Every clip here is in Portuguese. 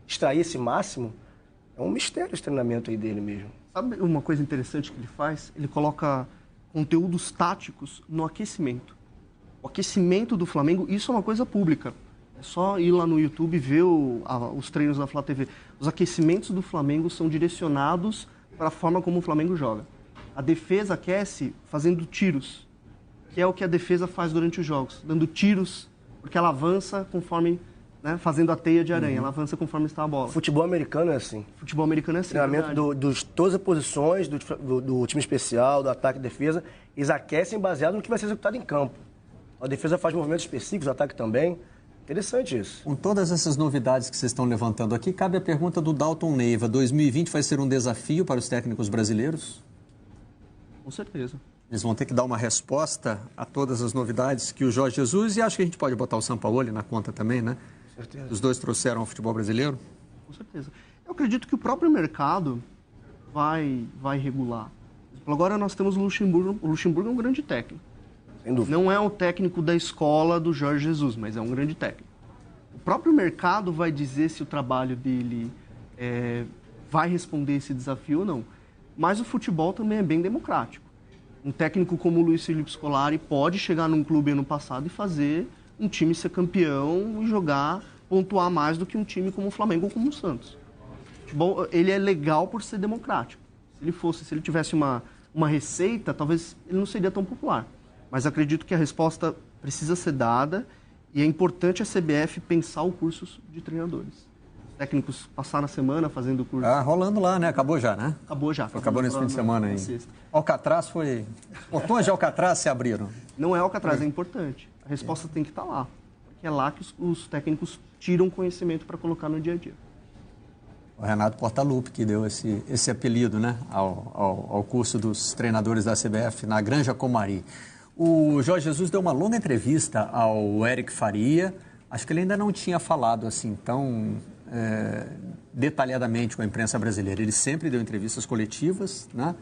extrair esse máximo, é um mistério esse treinamento aí dele mesmo. Sabe uma coisa interessante que ele faz? Ele coloca conteúdos táticos no aquecimento. O aquecimento do Flamengo, isso é uma coisa pública. É só ir lá no YouTube e ver os treinos da Flá TV. Os aquecimentos do Flamengo são direcionados para a forma como o Flamengo joga. A defesa aquece fazendo tiros, que é o que a defesa faz durante os jogos, dando tiros, porque ela avança conforme, né, fazendo a teia de aranha, ela avança conforme está a bola. Futebol americano é assim. Futebol americano é assim. Treinamento de todas as posições, do time especial, do ataque e defesa, eles aquecem baseado no que vai ser executado em campo. A defesa faz movimentos específicos, o ataque também. Interessante isso. Com todas essas novidades que vocês estão levantando aqui, cabe a pergunta do Dalton Neiva. 2020 vai ser um desafio para os técnicos brasileiros? Com certeza. Eles vão ter que dar uma resposta a todas as novidades que o Jorge Jesus, e acho que a gente pode botar o Sampaoli na conta também, né? Com certeza. Os dois trouxeram ao futebol brasileiro? Com certeza. Eu acredito que o próprio mercado vai regular. Agora nós temos o Luxemburgo. O Luxemburgo é um grande técnico. Sem dúvida. Não é o técnico da escola do Jorge Jesus, mas é um grande técnico. O próprio mercado vai dizer se o trabalho dele vai responder esse desafio ou não. Mas o futebol também é bem democrático. Um técnico como o Luiz Felipe Scolari pode chegar num clube ano passado e fazer um time ser campeão e jogar, pontuar mais do que um time como o Flamengo ou como o Santos. O futebol, ele é legal por ser democrático. Se ele tivesse uma receita, talvez ele não seria tão popular. Mas acredito que a resposta precisa ser dada e é importante a CBF pensar o curso de treinadores. Os técnicos passaram a semana fazendo o curso. Rolando lá, né? Acabou já, né? Acabou já. Acabou nesse fim de semana aí. Alcatraz foi... Portões de Alcatraz se abriram. Não é Alcatraz, é importante. A resposta tem que estar lá. Porque é lá que os técnicos tiram conhecimento para colocar no dia a dia. O Renato Portaluppi que deu esse apelido, né? Ao curso dos treinadores da CBF na Granja Comari. O Jorge Jesus deu uma longa entrevista ao Eric Faria. Acho que ele ainda não tinha falado assim tão detalhadamente com a imprensa brasileira. Ele sempre deu entrevistas coletivas, né?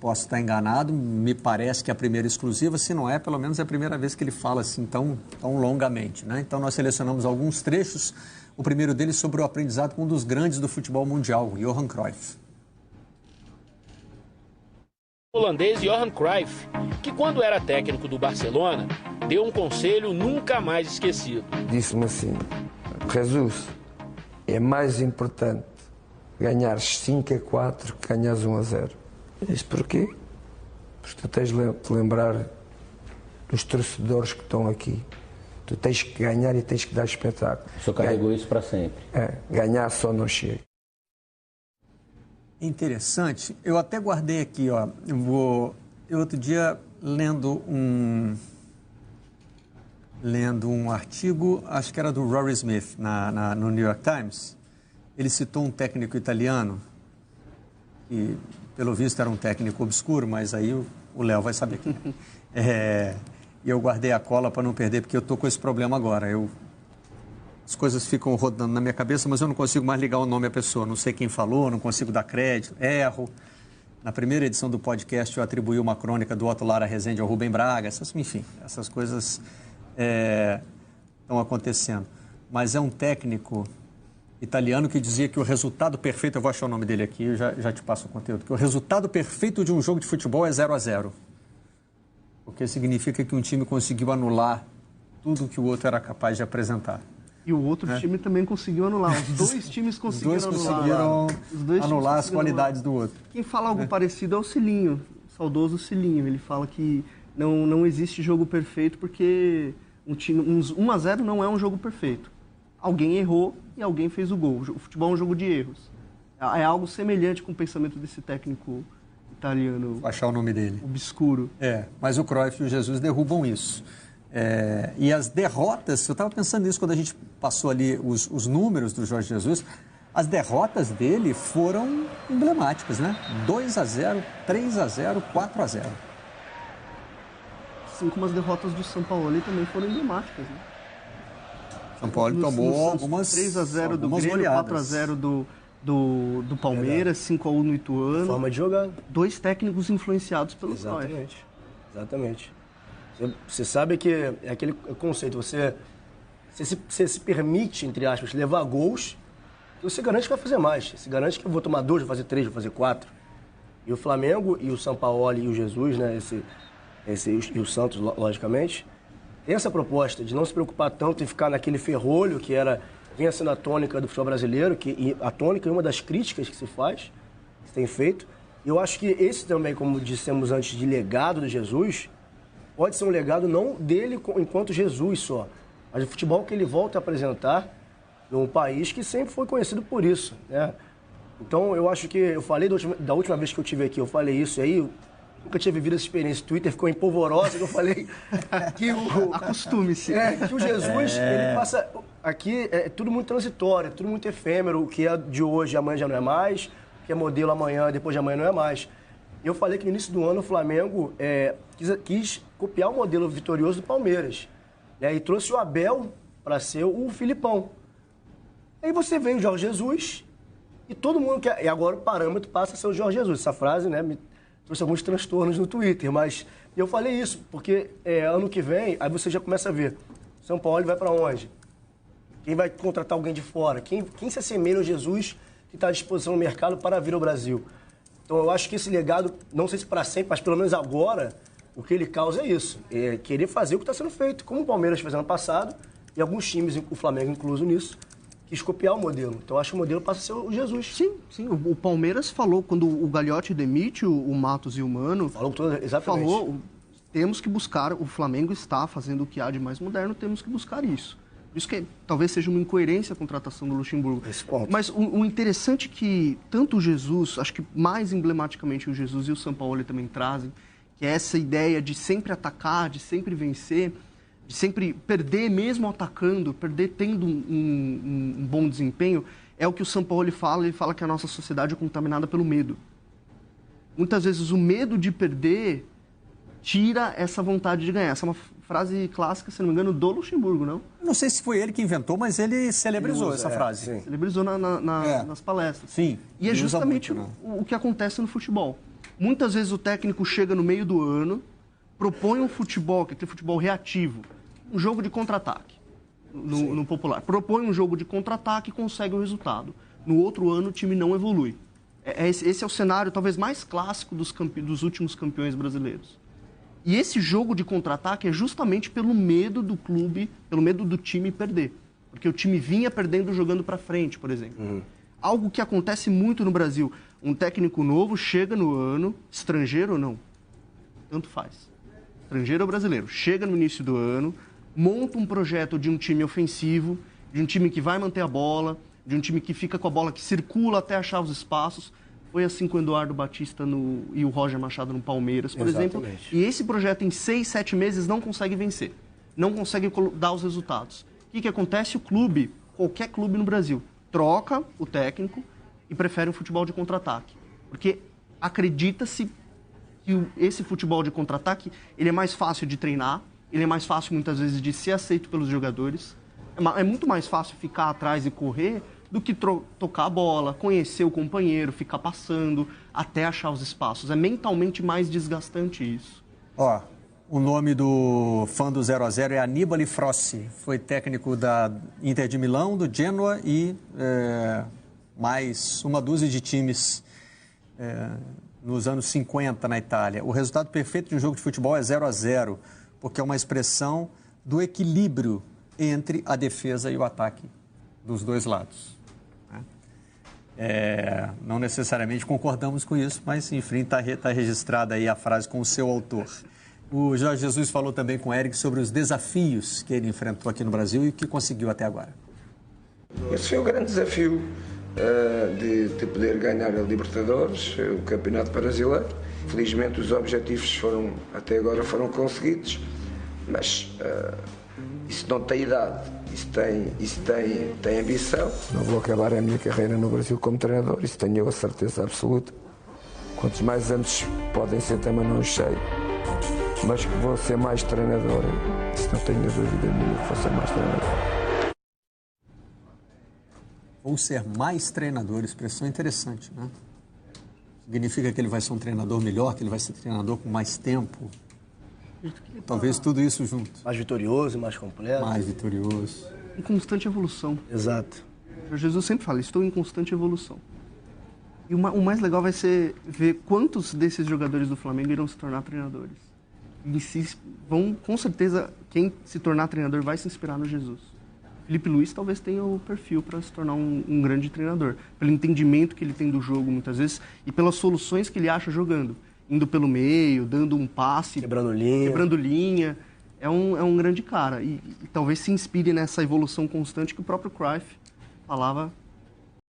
Posso estar enganado, me parece que a primeira exclusiva, se não é, pelo menos é a primeira vez que ele fala assim tão longamente, né? Então nós selecionamos alguns trechos. O primeiro deles sobre o aprendizado com um dos grandes do futebol mundial, Johan Cruyff. O holandês Johan Cruyff, que quando era técnico do Barcelona, deu um conselho nunca mais esquecido. Disse-me assim: Jesus, é mais importante ganhares 5-4 que ganhares 1-0. Eu disse: porquê? Porque tu tens de te lembrar dos torcedores que estão aqui. Tu tens que ganhar e tens que dar espetáculo. O senhor carregou isso para sempre. Ganhar só não chega. Interessante. Eu até guardei aqui, ó. Eu outro dia lendo um artigo, acho que era do Rory Smith, no New York Times. Ele citou um técnico italiano, que pelo visto era um técnico obscuro, mas aí o Léo vai saber quem é. E eu guardei a cola para não perder, porque eu estou com esse problema agora. As coisas ficam rodando na minha cabeça, mas eu não consigo mais ligar o nome à pessoa. Não sei quem falou, não consigo dar crédito, erro. Na primeira edição do podcast, eu atribuí uma crônica do Otto Lara Rezende ao Rubem Braga. Enfim, essas coisas estão acontecendo. Mas é um técnico italiano que dizia que o resultado perfeito... Eu vou achar o nome dele aqui, eu já te passo o conteúdo. Que o resultado perfeito de um jogo de futebol é 0-0. Porque significa que um time conseguiu anular tudo que o outro era capaz de apresentar. E o outro time também conseguiu anular. Os dois times conseguiram anular as qualidades do outro. Quem fala algo parecido é o Cilinho, o saudoso Cilinho. Ele fala que não existe jogo perfeito porque 1-0 não é um jogo perfeito. Alguém errou e alguém fez o gol. O futebol é um jogo de erros. É algo semelhante com o pensamento desse técnico italiano. Vou achar o nome dele. Obscuro. Mas o Cruyff e o Jesus derrubam isso. E as derrotas, eu estava pensando nisso quando a gente passou ali os números do Jorge Jesus, as derrotas dele foram emblemáticas, né? 2-0, 3-0, 4-0. Sim, como as derrotas do Sampaoli também foram emblemáticas, né? Sampaoli tomou algumas 3-0 do Grêmio, 4-0 do Palmeiras, 5-1 no Ituano. Forma de jogar. Dois técnicos influenciados pelo Exatamente. Você sabe que é aquele conceito, você você se permite, entre aspas, levar gols, você garante que vai fazer mais. Você garante que eu vou tomar 2, vou fazer 3, vou fazer 4. E o Flamengo e o Sampaoli e o Jesus, né, e o Santos, logicamente, tem essa proposta de não se preocupar tanto em ficar naquele ferrolho que vinha sendo a tônica do futebol brasileiro, e a tônica é uma das críticas que se faz, que se tem feito. E eu acho que esse também, como dissemos antes, de legado de Jesus, pode ser um legado não dele enquanto Jesus só, mas o futebol que ele volta a apresentar num país que sempre foi conhecido por isso, né? Então, eu acho que, eu falei da última vez que eu estive aqui, eu falei isso, e aí eu nunca tinha vivido essa experiência. O Twitter ficou empolvorosa, que eu falei que Acostume-se. que o Jesus, ele passa... Aqui é tudo muito transitório, é tudo muito efêmero. O que é de hoje, amanhã já não é mais. O que é modelo amanhã, depois de amanhã não é mais. Eu falei que no início do ano o Flamengo quis copiar o modelo vitorioso do Palmeiras, né? E trouxe o Abel para ser o Filipão. Aí você vem o Jorge Jesus e todo mundo quer... E agora o parâmetro passa a ser o Jorge Jesus. Essa frase, né, me trouxe alguns transtornos no Twitter, mas eu falei isso, porque ano que vem, aí você já começa a ver. São Paulo vai para onde? Quem vai contratar alguém de fora? Quem se assemelha ao Jesus que está à disposição no mercado para vir ao Brasil? Então eu acho que esse legado, não sei se para sempre, mas pelo menos agora, o que ele causa é isso. É querer fazer o que está sendo feito, como o Palmeiras fez ano passado, e alguns times, o Flamengo incluso nisso, quis copiar o modelo. Então eu acho que o modelo passa a ser o Jesus. Sim. O Palmeiras falou, quando o Gagliotti demite o Matos e o Mano... Falou tudo, exatamente. Falou, temos que buscar, o Flamengo está fazendo o que há de mais moderno, temos que buscar isso. Por isso que talvez seja uma incoerência a contratação do Luxemburgo. Esse ponto. Mas o interessante é que tanto o Jesus, acho que mais emblematicamente o Jesus e o Sampaoli também trazem, que é essa ideia de sempre atacar, de sempre vencer, de sempre perder mesmo atacando, perder tendo um bom desempenho, é o que o Sampaoli fala. Ele fala que a nossa sociedade é contaminada pelo medo. Muitas vezes o medo de perder tira essa vontade de ganhar. Essa é uma frase clássica, se não me engano, do Luxemburgo, não? Não sei se foi ele que inventou, mas ele celebrizou essa frase. Sim. Celebrizou nas palestras. Sim. E é justamente o que acontece no futebol. Muitas vezes o técnico chega no meio do ano, propõe um futebol, que é aquele futebol reativo, um jogo de contra-ataque, no popular. Propõe um jogo de contra-ataque e consegue o resultado. No outro ano o time não evolui. Esse é o cenário talvez mais clássico dos últimos campeões brasileiros. E esse jogo de contra-ataque é justamente pelo medo do clube, pelo medo do time perder. Porque o time vinha perdendo jogando para frente, por exemplo. Uhum. Algo que acontece muito no Brasil. Um técnico novo chega no ano, estrangeiro ou não, tanto faz. Estrangeiro ou brasileiro, chega no início do ano, monta um projeto de um time ofensivo, de um time que vai manter a bola, de um time que fica com a bola, que circula até achar os espaços. Foi assim com o Eduardo Batista e o Roger Machado no Palmeiras, por exemplo. E esse projeto, em 6, 7 meses, não consegue vencer. Não consegue dar os resultados. O que acontece? O clube, qualquer clube no Brasil, troca o técnico e prefere um futebol de contra-ataque. Porque acredita-se que esse futebol de contra-ataque ele é mais fácil de treinar, ele é mais fácil, muitas vezes, de ser aceito pelos jogadores. É muito mais fácil ficar atrás e correr do que tocar a bola, conhecer o companheiro, ficar passando até achar os espaços. É mentalmente mais desgastante isso. Ó, o nome do fã do 0x0 é Aníbal Frossi. Foi técnico da Inter de Milão, do Genoa e mais uma dúzia de times nos anos 50 na Itália. O resultado perfeito de um jogo de futebol é 0x0, porque é uma expressão do equilíbrio entre a defesa e o ataque dos dois lados. Não necessariamente concordamos com isso, mas, enfim, está registrada aí a frase com o seu autor. O Jorge Jesus falou também com o Eric sobre os desafios que ele enfrentou aqui no Brasil e o que conseguiu até agora. Esse foi o grande desafio de poder ganhar a Libertadores, o Campeonato Brasileiro. Felizmente os objetivos até agora foram conseguidos, mas isso não tem idade. Isso tem ambição. Não vou acabar a minha carreira no Brasil como treinador, isso tenho a certeza absoluta. Quantos mais anos podem ser também não sei, mas que vou ser mais treinador, isso não tenho dúvida nenhuma que vou ser mais treinador. Vou ser mais treinador, expressão interessante, né? Significa que ele vai ser um treinador melhor, que ele vai ser treinador com mais tempo. Talvez tudo isso junto. Mais vitorioso, mais completo. Mais vitorioso. Em constante evolução. Exato. O Jesus sempre fala, estou em constante evolução. E o mais legal vai ser ver quantos desses jogadores do Flamengo irão se tornar treinadores. Vão, com certeza, quem se tornar treinador vai se inspirar no Jesus. Felipe Luiz talvez tenha o perfil para se tornar um grande treinador, pelo entendimento que ele tem do jogo muitas vezes e pelas soluções que ele acha jogando. Indo pelo meio, dando um passe, Quebrando linha. É um grande cara e talvez se inspire nessa evolução constante que o próprio Cruyff falava